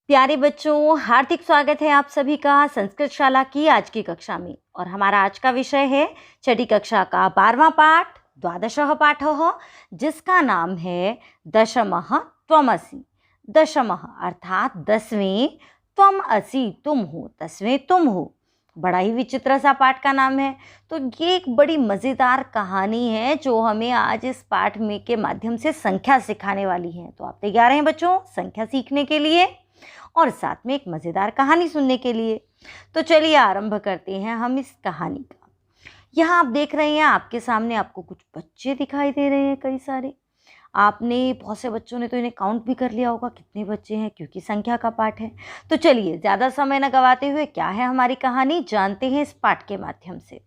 प्यारे बच्चों, हार्दिक स्वागत है आप सभी का संस्कृत शाला की आज की कक्षा में। और हमारा आज का विषय है छठी कक्षा का 12वां पाठ, द्वादशः पाठः, जिसका नाम है दशमः त्वमसि। दशमः अर्थात 10वें, त्वम असि तुम हो, 10वें तुम हो। बड़ा ही विचित्र सा पाठ का नाम है। तो ये एक बड़ी मज़ेदार कहानी है जो हमें आज इस पाठ में के माध्यम से संख्या सिखाने वाली है। तो आप तैयार हैं बच्चों संख्या सीखने के लिए और साथ में एक मज़ेदार कहानी सुनने के लिए? तो चलिए आरंभ करते हैं हम इस कहानी का। यहाँ आप देख रहे हैं आपके सामने आपको कुछ बच्चे दिखाई दे रहे हैं, कई सारे। आपने बहुत से बच्चों ने तो इन्हें काउंट भी कर लिया होगा कितने बच्चे हैं, क्योंकि संख्या का पाठ है। तो चलिए ज़्यादा समय न गवाते हुए क्या है हमारी कहानी जानते हैं इस पाठ के माध्यम से।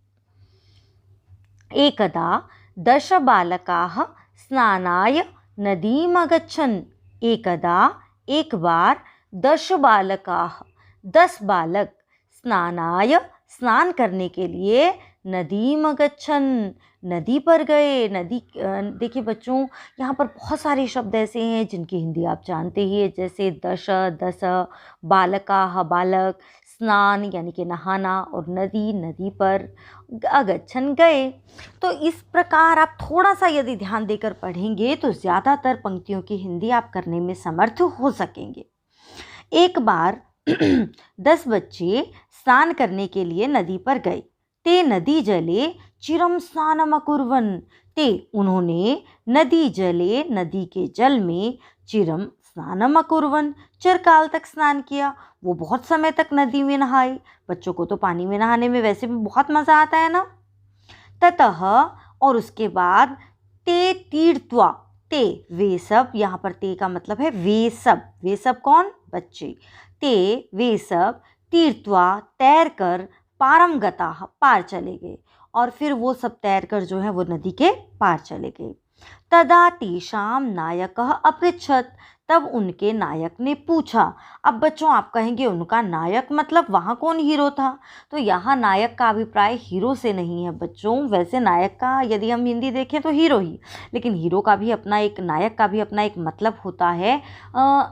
एकदा दश बालकाः स्नानाय नदीम् अगच्छन्। एकदा एक बार 10 बालकाः 10 बालक स्नानाय स्नान करने के लिए नदीम अगच्छन् नदी पर गए। नदी देखिए बच्चों, यहाँ पर बहुत सारे शब्द ऐसे हैं जिनकी हिंदी आप जानते ही हैं, जैसे दश दस, बालकाः बालक, स्नान यानी कि नहाना, और नदी नदी पर, अगच्छन् गए। तो इस प्रकार आप थोड़ा सा यदि ध्यान देकर पढ़ेंगे तो ज़्यादातर पंक्तियों की हिंदी आप करने में समर्थ हो सकेंगे। एक बार 10 बच्चे स्नान करने के लिए नदी पर गए। ते नदी जले चिरम स्नानम अकुर्वन्। ते उन्होंने नदी जले नदी के जल में चिरम स्नानम अकुर्वन् चिरकाल तक स्नान किया। वो बहुत समय तक नदी में नहाए। बच्चों को तो पानी में नहाने में वैसे भी बहुत मज़ा आता है ना। ततः और उसके बाद ते तीर्थ्वा, ते वे सब, यहाँ पर ते का मतलब है वे सब। वे सब कौन? बच्चे। ते वे सब तीर्थ्वा तैर कर पारम गताः पार चले गए। और फिर वो सब तैर कर जो है वो नदी के पार चले गए। तदा तेषां नायकः अपृच्छत्। तब उनके नायक ने पूछा। अब बच्चों आप कहेंगे उनका नायक मतलब वहाँ कौन हीरो था? तो यहाँ नायक का अभिप्राय हीरो से नहीं है बच्चों। वैसे नायक का यदि हम हिंदी देखें तो हीरो ही, लेकिन हीरो का भी अपना एक, नायक का भी अपना एक मतलब होता है।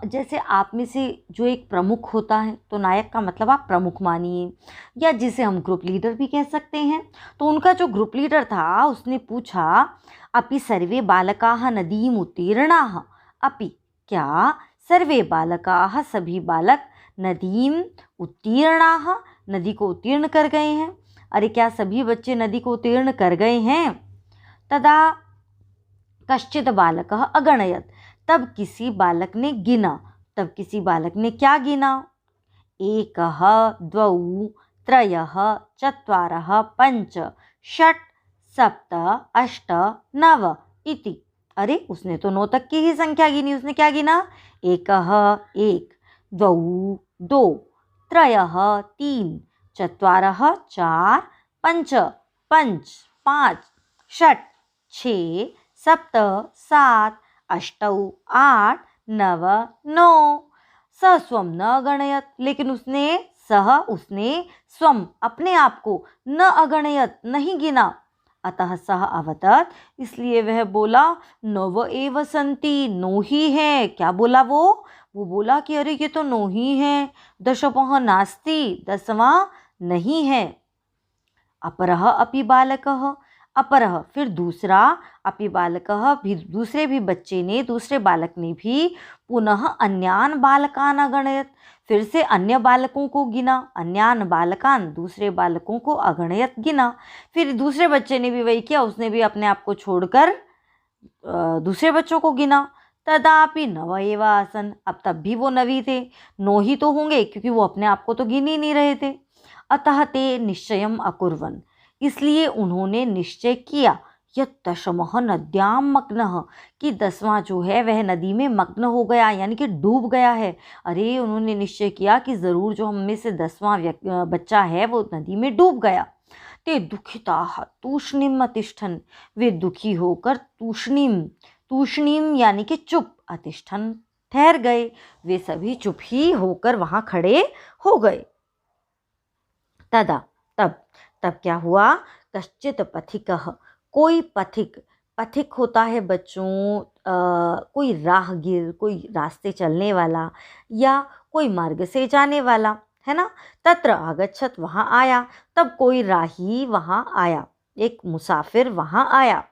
जैसे आप में से जो एक प्रमुख होता है तो नायक का मतलब आप प्रमुख मानिए, या जिसे हम ग्रुप लीडर भी कह सकते हैं। तो उनका जो ग्रुप लीडर था उसने पूछा, अपि सर्वे बालकाः नदीम् उत्तीर्णाः। अपि क्या सर्वे बालकाः सभी बालक नदीम उत्तीर्णाः नदी को उत्तीर्ण कर गए हैं? अरे क्या सभी बच्चे नदी को उत्तीर्ण कर गए हैं? तदा कश्चित् बालकः अगणयत्। तब किसी बालक ने गिना। तब किसी बालक ने क्या गिना? एकः द्वौ त्रयः चत्वारः पञ्च षट् सप्त अष्ट नव इति। अरे उसने तो 9 तक की ही संख्या गिनी। उसने क्या गिना? एकः एक, द्वौ दो, त्रयः तीन, चत्वारः चार, पञ्च पंच पाँच, षट् छः, सप्त सात, अष्टौ आठ, नव नौ। स स्वं न अगणयत्। लेकिन उसने स्वं अपने आप को न अगणयत् नहीं गिना। अतः सह अवदत्, इसलिए वह बोला, नव एव सन्ति, 9 ही है। क्या बोला वो बोला कि अरे ये तो 9 ही है। दशमः नास्ति, 10वां नहीं है। अपरः अपि बालकः, अपरः फिर दूसरा, अपि बालकः भी दूसरे भी बच्चे ने, दूसरे बालक ने भी पुनः अन्यान बालकान अगणयत्, फिर से अन्य बालकों को गिना। अन्यान बालकान दूसरे बालकों को अगणयत् गिना। फिर दूसरे बच्चे ने भी वही किया, उसने भी अपने आप को छोड़कर दूसरे बच्चों को गिना। तदापि नव एव आसन। अब तब भी वो 9 थे। 9 ही तो होंगे क्योंकि वो अपने आप को तो गिन ही नहीं रहे थे। अतः ते निश्चयम् अकुर्वन्, इसलिए उन्होंने निश्चय किया, यत् दशमः नद्यां मग्नः, कि 10वां जो है वह नदी में मग्न हो गया, यानी कि डूब गया है। अरे उन्होंने निश्चय किया कि ज़रूर जो हम में से 10वां बच्चा है वो नदी में डूब गया। ते दुखिताः तूष्णीम अतिष्ठन्, वे दुखी होकर तूष्णीम यानी कि चुप, अतिष्ठन् ठहर गए। वे सभी चुप ही होकर वहाँ खड़े हो गए। तदा तब क्या हुआ? कश्चित् पथिकः, कोई पथिक, पथिक होता है बच्चों कोई राहगीर, कोई रास्ते चलने वाला या कोई मार्ग से जाने वाला, है ना। तत्र आगच्छत वहाँ आया, तब कोई राही वहाँ आया, एक मुसाफिर वहाँ आया।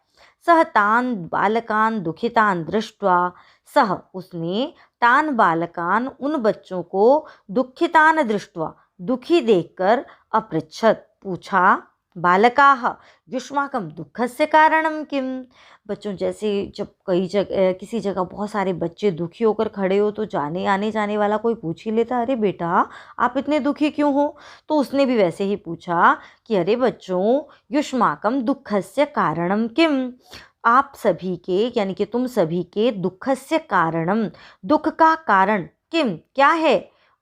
सह तान बालकान दुखितान दृष्ट्वा, सह उसने तान बालकान उन बच्चों को दुखितान दृष्ट्वा दुखी देखकर अपृच्छत पूछा, बालकाः युष्माकं दुःखस्य कारणं किम। बच्चों जैसे जब कई जगह किसी जगह बहुत सारे बच्चे दुखी होकर खड़े हो तो आने जाने वाला कोई पूछ ही लेता, अरे बेटा आप इतने दुखी क्यों हो। तो उसने भी वैसे ही पूछा कि अरे बच्चों युष्माकं दुःखस्य कारणं किम, आप सभी के यानी कि तुम सभी के दुःखस्य कारणम, दुख का कारण किम क्या है।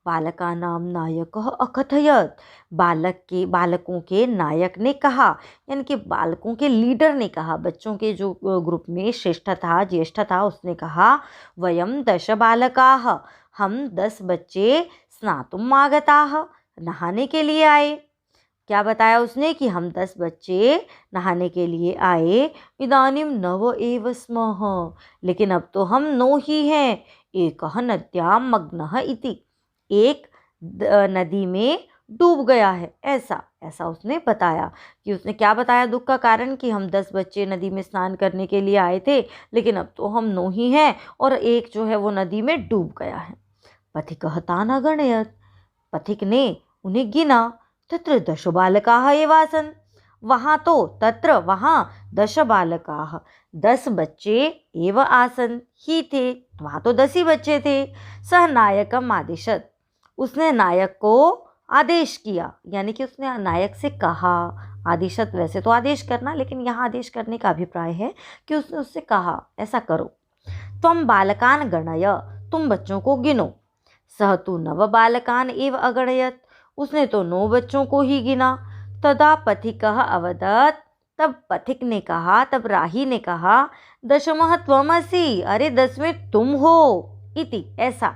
बालकानां नायकः अकथयत्, बालकों के नायक ने कहा, यानी कि बालकों के लीडर ने कहा, बच्चों के जो ग्रुप में श्रेष्ठ था ज्येष्ठ था उसने कहा, वयम 10 बालकाः, हम 10 बच्चे स्नातुम् आगताः, नहाने के लिए आए। क्या बताया उसने कि हम 10 बच्चे नहाने के लिए आए। इदानीं 9 एव स्मः, लेकिन अब तो हम 9 ही हैं। एकः नद्यां मग्नः इति, एक नदी में डूब गया है, ऐसा ऐसा उसने बताया। कि उसने क्या बताया दुख का कारण, कि हम 10 बच्चे नदी में स्नान करने के लिए आए थे, लेकिन अब तो हम 9 ही हैं और एक जो है वो नदी में डूब गया है। पथिकः तान् अगणयत्, पथिक ने उन्हें गिना। तत्र 10 बालकाः एव आसन्, वहाँ तो तत्र वहाँ 10 बालकाः 10 बच्चे एव आसन ही थे, वहाँ तो 10 ही बच्चे थे। सह नायकम आदिशत, उसने नायक को आदेश किया, यानी कि उसने नायक से कहा। आदिशत वैसे तो आदेश करना, लेकिन यहाँ आदेश करने का अभिप्राय है कि उसने उससे कहा ऐसा करो। त्वं बालकान गणय, तुम बच्चों को गिनो। सह तु 9 बालकान एव अगणयत, उसने तो 9 बच्चों को ही गिना। तदा पथिकः अवदत्, तब पथिक ने कहा, तब राही ने कहा, 10मः त्वमसि, अरे 10वें तुम हो, इति ऐसा।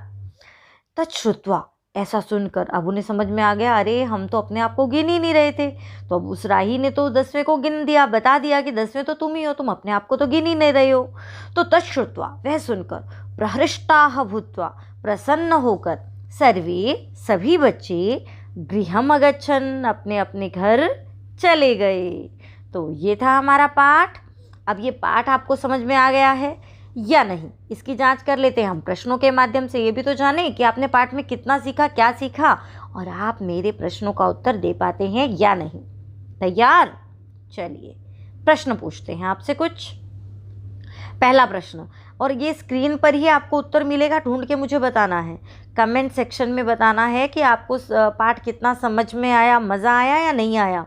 तच्छ्रुत्वा, ऐसा सुनकर अब उन्हें समझ में आ गया, अरे हम तो अपने आप को गिन ही नहीं रहे थे। तो अब उस राही ने तो 10वें को गिन दिया, बता दिया कि 10वें तो तुम ही हो, तुम अपने आप को तो गिन ही नहीं रहे हो। तो तच्छ्रुत्वा, वह सुनकर, प्रहृष्टाः भूत्वा, प्रसन्न होकर, सर्वे सभी बच्चे गृहम् अगच्छन्, अपने अपने घर चले गए। तो ये था हमारा पाठ। अब ये पाठ आपको समझ में आ गया है या नहीं, इसकी जांच कर लेते हैं हम प्रश्नों के माध्यम से। ये भी तो जाने कि आपने पाठ में कितना सीखा, क्या सीखा, और आप मेरे प्रश्नों का उत्तर दे पाते हैं या नहीं। तैयार? चलिए प्रश्न पूछते हैं आपसे कुछ। पहला प्रश्न, और ये स्क्रीन पर ही आपको उत्तर मिलेगा, ढूंढ के मुझे बताना है, कमेंट सेक्शन में बताना है कि आपको पाठ कितना समझ में आया, मज़ा आया या नहीं आया।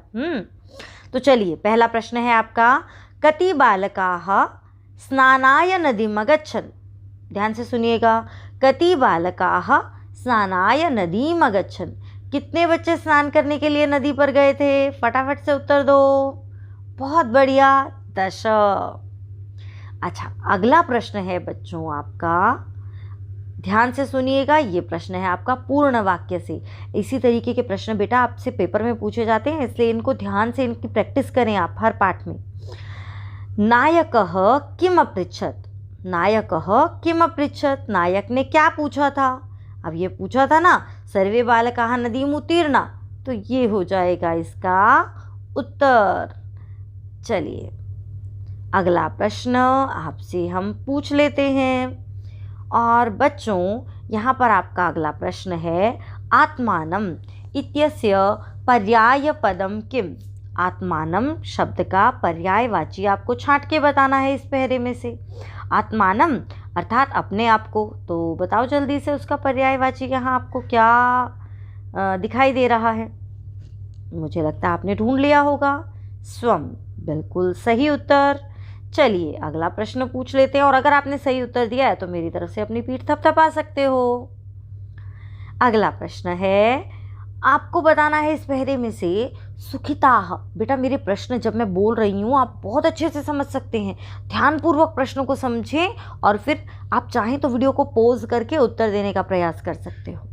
तो चलिए पहला प्रश्न है आपका, कति बालकाः स्नानाय नदीम् अगच्छन्। ध्यान से सुनिएगा, कति बालकाः स्नानाय नदीम् अगच्छन्, कितने बच्चे स्नान करने के लिए नदी पर गए थे, फटाफट से उत्तर दो। बहुत बढ़िया, 10। अच्छा, अगला प्रश्न है बच्चों आपका, ध्यान से सुनिएगा, ये प्रश्न है आपका पूर्ण वाक्य से। इसी तरीके के प्रश्न बेटा आपसे पेपर में पूछे जाते हैं, इसलिए इनको ध्यान से इनकी प्रैक्टिस करें आप हर पाठ में। नायकः किम अपृच्छत्, नायकः किम अपृच्छत्, नायक ने क्या पूछा था। अब ये पूछा था ना, सर्वे बालकाः नदीम् उत्तीर्णा, तो ये हो जाएगा इसका उत्तर। चलिए अगला प्रश्न आपसे हम पूछ लेते हैं। और बच्चों यहाँ पर आपका अगला प्रश्न है, आत्मानम इत्यस्य पर्यायपदम किम। आत्मानम शब्द का पर्यायवाची आपको छांट के बताना है इस पहरे में से। आत्मानम अर्थात अपने आप को, तो बताओ जल्दी से उसका पर्यायवाची यहाँ आपको क्या दिखाई दे रहा है। मुझे लगता है आपने ढूंढ लिया होगा। स्वम, बिल्कुल सही उत्तर। चलिए अगला प्रश्न पूछ लेते हैं, और अगर आपने सही उत्तर दिया है तो मेरी तरफ से अपनी पीठ थपथपा सकते हो। अगला प्रश्न है, आपको बताना है इस पहरे में से सुखिताः। बेटा मेरे प्रश्न जब मैं बोल रही हूँ आप बहुत अच्छे से समझ सकते हैं, ध्यानपूर्वक प्रश्नों को समझें और फिर आप चाहें तो वीडियो को पॉज करके उत्तर देने का प्रयास कर सकते हो।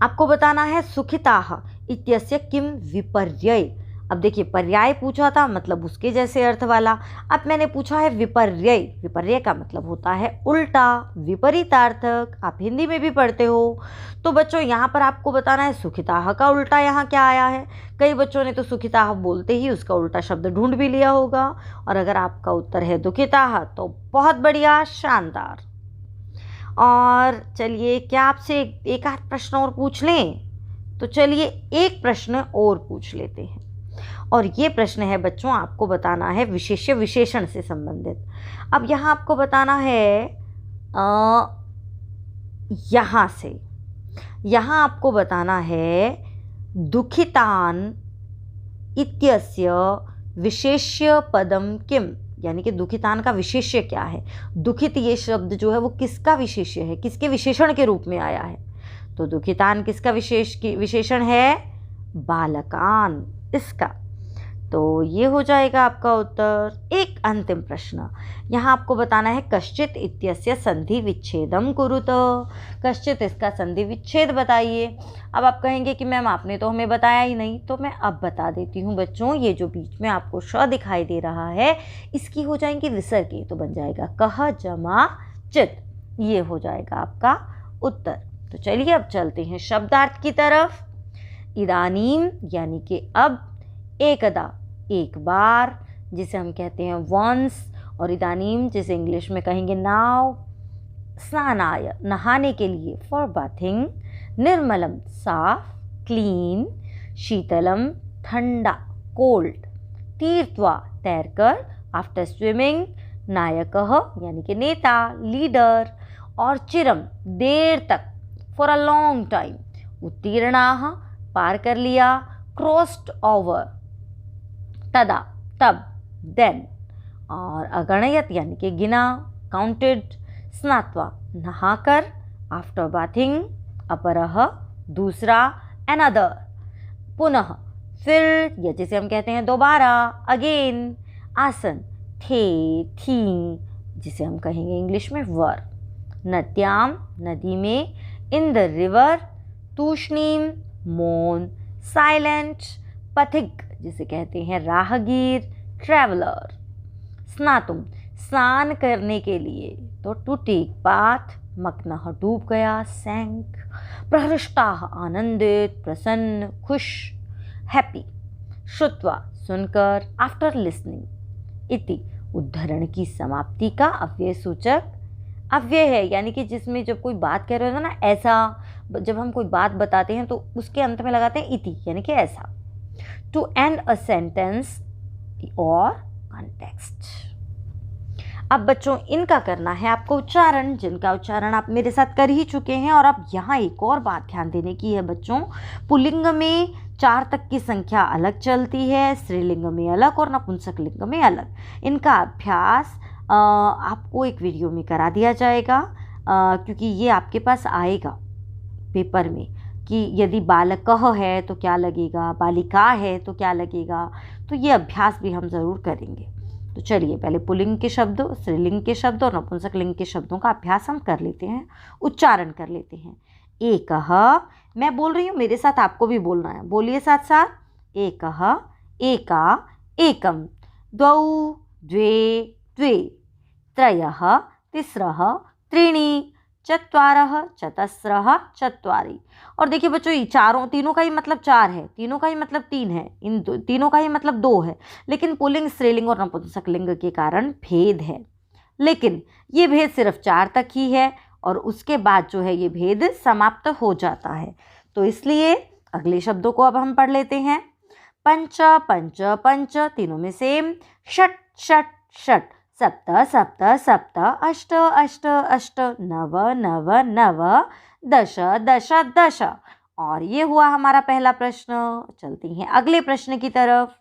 आपको बताना है सुखिताः इत्यस्य किम विपर्यय, अब देखिए पर्याय पूछा था मतलब उसके जैसे अर्थ वाला। अब मैंने पूछा है विपर्यय। विपर्यय का मतलब होता है उल्टा, विपरीतार्थक। आप हिंदी में भी पढ़ते हो। तो बच्चों यहाँ पर आपको बताना है सुखिताः का उल्टा यहाँ क्या आया है। कई बच्चों ने तो सुखिताः बोलते ही उसका उल्टा शब्द ढूंढ भी लिया होगा। और अगर आपका उत्तर है दुखिताः तो बहुत बढ़िया, शानदार। और चलिए क्या आपसे एक आध प्रश्न और पूछ लें? तो चलिए एक प्रश्न और पूछ लेते हैं। और ये प्रश्न है बच्चों, आपको बताना है विशेष्य विशेषण से संबंधित। अब यहाँ आपको बताना है यहाँ आपको बताना है दुखितान इत्यस्य विशेष्य पदम किम, यानी कि दुखितान का विशेष्य क्या है। दुखित ये शब्द जो है वो किसका विशेष्य है, किसके विशेषण के रूप में आया है। तो दुखितान किसका विशेषण है? बालकान, इसका। तो ये हो जाएगा आपका उत्तर। एक अंतिम प्रश्न यहाँ आपको बताना है कश्चित इत्यस्य संधि विच्छेदम कुरुत। कश्चित इसका संधि विच्छेद बताइए। अब आप कहेंगे कि मैम आपने तो हमें बताया ही नहीं, तो मैं अब बता देती हूँ बच्चों। ये जो बीच में आपको श दिखाई दे रहा है इसकी हो जाएंगी विसर्ग, तो बन जाएगा कह जमा चित। ये हो जाएगा आपका उत्तर। तो चलिए अब चलते हैं शब्दार्थ की तरफ। इदानीम यानी कि अब, एकदा एक बार जिसे हम कहते हैं वंस, और इदानीम जिसे इंग्लिश में कहेंगे नाउ। स्नानाय नहाने के लिए, फॉर बाथिंग। निर्मलम साफ, क्लीन। शीतलम ठंडा, कोल्ड। तीर्थवा तैरकर, आफ्टर स्विमिंग। नायकः यानी कि नेता, लीडर। और चिरम देर तक, फॉर अ लॉन्ग टाइम। उत्तीर्णाः पार कर लिया, क्रॉस्ड ओवर। तदा तब, देन। और अगणयत यानी कि गिना, काउंटेड। स्नात्वा नहाकर, आफ्टर बाथिंग। अपरः दूसरा, अनदर पुनः, फिर या जिसे हम कहते हैं दोबारा, अगेन। आसन थे, थी, जिसे हम कहेंगे इंग्लिश में वर। नद्याम नदी में, इन द रिवर। तूष्णीम मौन, साइलेंट। पथिक जिसे कहते हैं राहगीर, ट्रैवलर। स्नातुम स्नान करने के लिए, तो टू टेक बाथ। मग्नः डूब गया, सैंक। प्रहृष्टाः आनंदित, प्रसन्न, खुश, हैप्पी। श्रुत्वा सुनकर, आफ्टर लिसनिंग। इति उद्धरण की समाप्ति का अव्यय सूचक अव्यय है, यानी कि जिसमें जब कोई बात कह रहे हो ना, ऐसा जब हम कोई बात बताते हैं तो उसके अंत में लगाते हैं इति, यानी कि ऐसा। टू एंड अ सेंटेंस और कॉन्टेक्स्ट। अब बच्चों इनका करना है आपको उच्चारण, जिनका उच्चारण आप मेरे साथ कर ही चुके हैं। और अब यहाँ एक और बात ध्यान देने की है बच्चों, पुल्लिंग में 4 तक की संख्या अलग चलती है, स्त्रीलिंग में अलग और नपुंसक लिंग में अलग। इनका अभ्यास आपको एक वीडियो में करा दिया जाएगा, क्योंकि ये आपके पास आएगा पेपर में कि यदि बालकः है तो क्या लगेगा, बालिका है तो क्या लगेगा। तो ये अभ्यास भी हम ज़रूर करेंगे। तो चलिए पहले पुल्लिंग के शब्द, स्त्रीलिंग के शब्द और नपुंसक लिंग के शब्दों का अभ्यास हम कर लेते हैं, उच्चारण कर लेते हैं। एकः, मैं बोल रही हूँ मेरे साथ आपको भी बोलना है, बोलिए साथ साथ। एकः, एका, एकम। द्वौ, द्वे, द्वे। त्रयः, तिस्रः, त्रीणि। चत्वारः, चतस्रः, चत्वारि। और देखिए बच्चों ये तीनों का ही मतलब 4 है, तीनों का ही मतलब 3 है, इन तीनों का ही मतलब 2 है। लेकिन पुल्लिंग, स्त्रीलिंग और नपुंसक लिंग के कारण भेद है, लेकिन ये भेद सिर्फ 4 तक ही है और उसके बाद जो है ये भेद समाप्त हो जाता है। तो इसलिए अगले शब्दों को अब हम पढ़ लेते हैं। पंच, पंच, पंच, तीनों में सेम। षट, षट, षट। सप्त, सप्त, सप्त। अष्ट, अष्ट, अष्ट। नव, नव, नव। दश, दश, दश। और ये हुआ हमारा पहला प्रश्न। चलते हैं अगले प्रश्न की तरफ।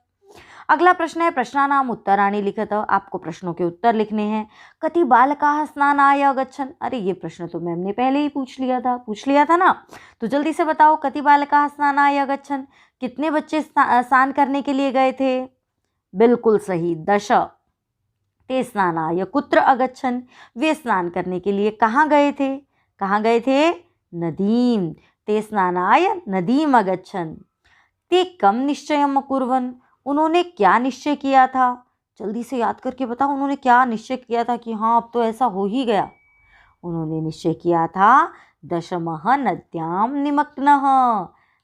अगला प्रश्न है प्रश्नानाम उत्तराणि लिखत। आपको प्रश्नों के उत्तर लिखने हैं। कति बालकाः स्नानाय अगच्छन्। अरे ये प्रश्न तो मैम ने पहले ही पूछ लिया था ना। तो जल्दी से बताओ, कति बालकाः स्नानाय अगच्छन्, कितने बच्चे स्नान करने के लिए गए थे? बिल्कुल सही, 10। ते स्नानाय कुत्र अगच्छन्, वे स्नान करने के लिए कहाँ गए थे? कहाँ गए थे? नदीम। ते स्नानाय नदीम अगच्छन्। ते कम निश्चयम् अकुर्वन्, उन्होंने क्या निश्चय किया था? जल्दी से याद करके बताओ, उन्होंने क्या निश्चय किया था कि हाँ अब तो ऐसा हो ही गया। उन्होंने निश्चय किया था दशमः नद्यां निमग्नः,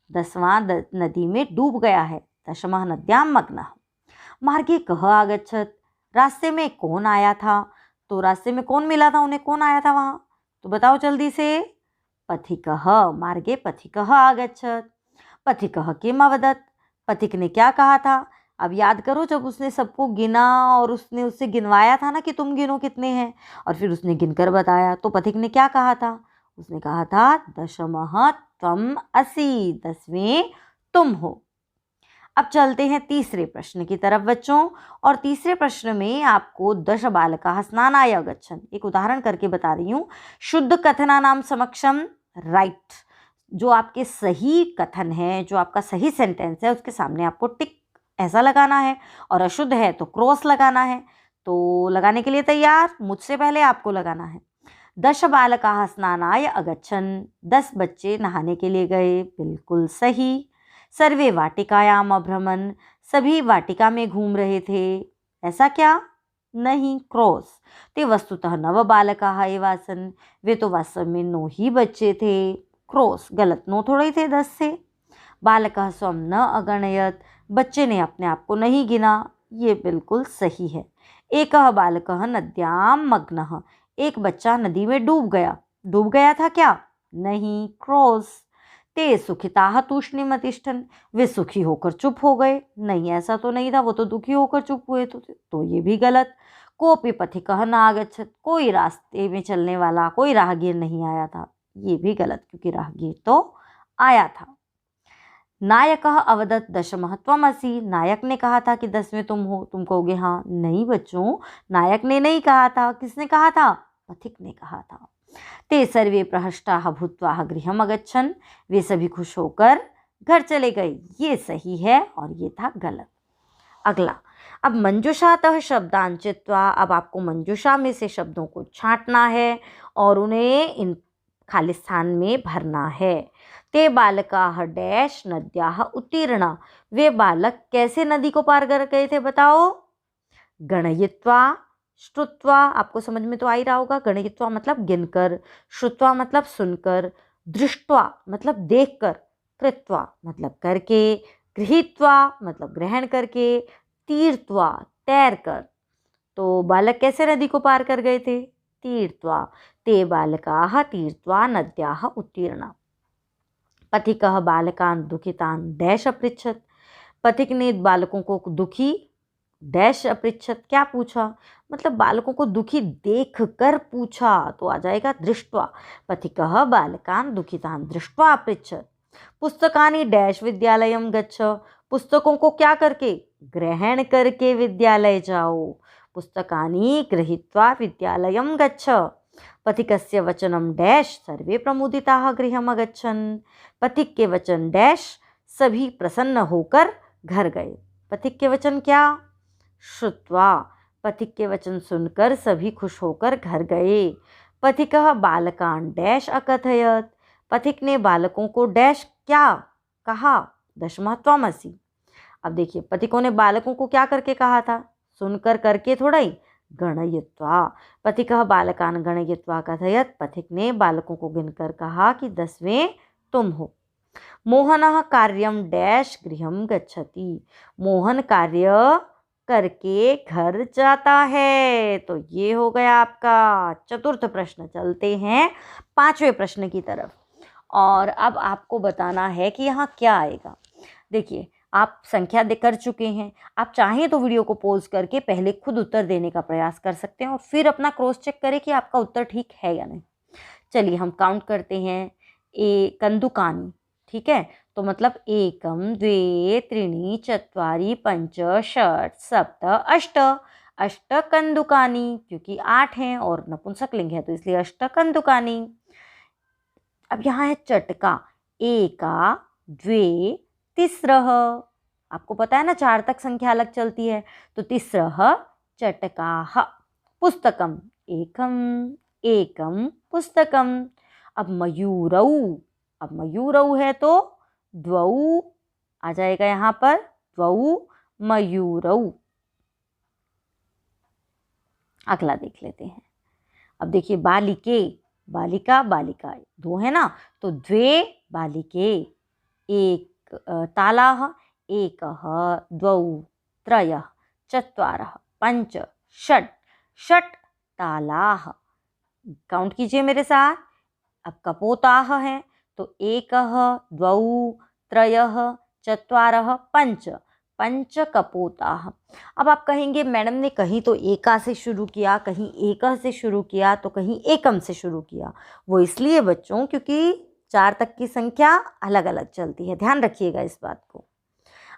10वां नदी में डूब गया है। दशमः नद्यां मग्नः। मार्गे कः आगच्छत्, रास्ते में कौन आया था? तो रास्ते में कौन मिला था उन्हें, कौन आया था वहां? तो बताओ जल्दी से। पथिकः, मार्गे पथिकः आगच्छत्। पथिकः किम अवदत्, पथिक ने क्या कहा था? अब याद करो, जब उसने सबको गिना और उसने उससे गिनवाया था ना कि तुम गिनो कितने हैं, और फिर उसने गिनकर बताया, तो पथिक ने क्या कहा था? उसने कहा था दशमः त्वम् असि, 10वें तुम हो। अब चलते हैं तीसरे प्रश्न की तरफ बच्चों। और तीसरे प्रश्न में आपको दश बालकाः स्नानाय अगच्छन्, एक उदाहरण करके बता रही हूँ। शुद्ध कथनानां समक्षम राइट, जो आपके सही कथन है, जो आपका सही सेंटेंस है, उसके सामने आपको टिक ऐसा लगाना है, और अशुद्ध है तो क्रॉस लगाना है। तो लगाने के लिए तैयार? मुझसे पहले आपको लगाना है। दश बालकाः स्नानाय अगच्छन्, 10 बच्चे नहाने के लिए गए, बिल्कुल सही। सर्वे वाटिकायाम अभ्रमन्, सभी वाटिका में घूम रहे थे, ऐसा क्या? नहीं, क्रॉस। ते वस्तुतः नव बालकाः एव आसन्, वे तो वास्तव में 9 ही बच्चे थे, क्रॉस। गलत, 9 थोड़े ही थे, 10 थे। बालकः स्वं न अगणयत्, बच्चे ने अपने आप को नहीं गिना, ये बिल्कुल सही है। एकः बालकः नद्यां मग्नः, एक बच्चा नदी में डूब गया। डूब गया था क्या? नहीं, क्रॉस। ते सुखिताः तूष्णीम अतिष्ठन्, वे सुखी होकर चुप हो गए। नहीं, ऐसा तो नहीं था, वो तो दुखी होकर चुप हुए तो ये भी गलत। कोपि पथिकः न आगच्छत्, कोई रास्ते में चलने वाला, कोई राहगीर नहीं आया था, ये भी गलत, क्योंकि राहगीर तो आया था। नायकः अवदत् दशमः त्वमसि, नायक ने कहा था कि 10वें तुम हो। तुम कहोगे हाँ, नहीं बच्चों, नायक ने नहीं कहा था। किसने कहा था? पथिक ने कहा था। ते सर्वे प्रहष्टाः भूत्वा गृहम् अगच्छन्, वे सभी खुश होकर घर चले गए, ये सही है और ये था गलत। अगला, अब मंजूषातः शब्दान् चित्वा, अब आपको मंजूषा में से शब्दों को छांटना है और उन्हें इन खाली स्थान में भरना है। ते बालकाः डैश नद्याः उत्तीर्णा, वे बालक कैसे नदी को पार कर गए थे बताओ? गणयित्वा, श्रुत्वा, आपको समझ में तो आ ही रहा होगा। गणयित्वा मतलब गिनकर, श्रुत्वा मतलब सुनकर, दृष्ट्वा मतलब देखकर, कृत्वा मतलब करके, गृहीत्वा मतलब ग्रहण करके, तीर्त्वा तैरकर। तो बालक कैसे नदी को पार कर गए थे? तीर्त्वा। ते बालकाः तीर्त्वा नद्याः उत्तीर्णा। पथिकः बालकान् दुःखितान् डैश अपृच्छत्, पथिक ने बालकों को दुखी डैश अपृच्छत्, क्या पूछा? मतलब बालकों को दुखी देख कर पूछा, तो आ जाएगा दृष्ट्वा। पथिकः बालकान् दुःखितान् दृष्ट्वा अपृच्छत्। पुस्तकानि डैश विद्यालयं गच्छ, पुस्तकों को क्या करके? ग्रहण करके विद्यालय जाओ। पुस्तकानि गृहीत्वा विद्यालयं गच्छ। पथिकस्य वचनं डैश सर्वे प्रमुदिताः गृहम् अगच्छन्, पथिक के वचन डैश सभी प्रसन्न होकर घर गए। पथिक के वचन क्या? श्रुत्वा, पथिक के वचन सुनकर सभी खुश होकर घर गए। पथिकः बालकान् डैश अकथयत्, पथिक ने बालकों को डैश क्या कहा? दशमः त्वमसि। अब देखिए, पथिकों ने बालकों को क्या करके कहा था? सुनकर, करके थोड़ा ही। गणयित्वा। पथिकः बालकान् गणयित्वा कथयत्, पथिक ने बालकों को गिनकर कहा कि 10वें तुम हो। मोहनः कार्यं डैश गृहं गच्छति, मोहन कार्य करके घर जाता है। तो ये हो गया आपका चतुर्थ प्रश्न। चलते हैं 5वें प्रश्न की तरफ। और अब आपको बताना है कि यहाँ क्या आएगा। देखिए, आप संख्या कर चुके हैं, आप चाहें तो वीडियो को पॉज करके पहले खुद उत्तर देने का प्रयास कर सकते हैं और फिर अपना क्रॉस चेक करें कि आपका उत्तर ठीक है या नहीं। चलिए हम काउंट करते हैं। कंदुकानि, ठीक है, तो मतलब 1 2 3 4 5 6 7 8, 8 कंदुकानि, क्योंकि 8 हैं और नपुंसकलिंग है तो इसलिए 8 कंदुकानि। अब यहाँ है चटका, 1 2 तिस्रः, आपको पता है ना 4 तक संख्या अलग चलती है, तो तिस्रः चटकाः। पुस्तकम, एकम पुस्तकम। अब मयूरौ, अब मयूरौ है तो द्वौ आ जाएगा यहाँ पर, द्वौ मयूरौ। अगला देख लेते हैं। अब देखिए बालिके, बालिका बालिका दो है ना, तो द्वे बालिके, एक तालाः, एकः, द्वौ, त्रयः, चत्वारः, पञ्च, षट्, षट् तालाः। काउंट कीजिए मेरे साथ। अब कपोताः हैं तो एकः, द्वौ, त्रयः, चत्वारः, पञ्च, पंच कपोताः। अब आप कहेंगे मैडम ने कहीं तो एका से शुरू किया, कहीं एकः से शुरू किया, तो कहीं एकम से शुरू किया। वो इसलिए बच्चों क्योंकि 4 तक की संख्या अलग अलग चलती है, ध्यान रखिएगा इस बात को।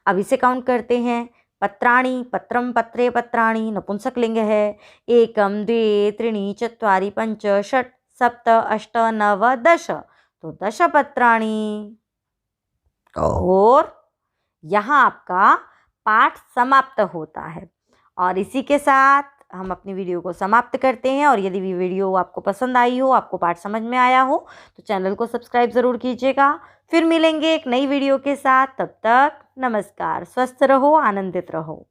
अब इसे काउंट करते हैं। पत्राणि, पत्रम, पत्रे, पत्राणि नपुंसकलिंग है। एकम, द्वे, त्रीणि, चत्वारि, पञ्च, षट्, सप्त, अष्ट, नव, दश, तो 10 पत्राणि। और यहाँ आपका पाठ समाप्त होता है। और इसी के साथ हम अपनी वीडियो को समाप्त करते हैं। और यदि वीडियो आपको पसंद आई हो, आपको पाठ समझ में आया हो, तो चैनल को सब्सक्राइब ज़रूर कीजिएगा। फिर मिलेंगे एक नई वीडियो के साथ। तब तक नमस्कार, स्वस्थ रहो, आनंदित रहो।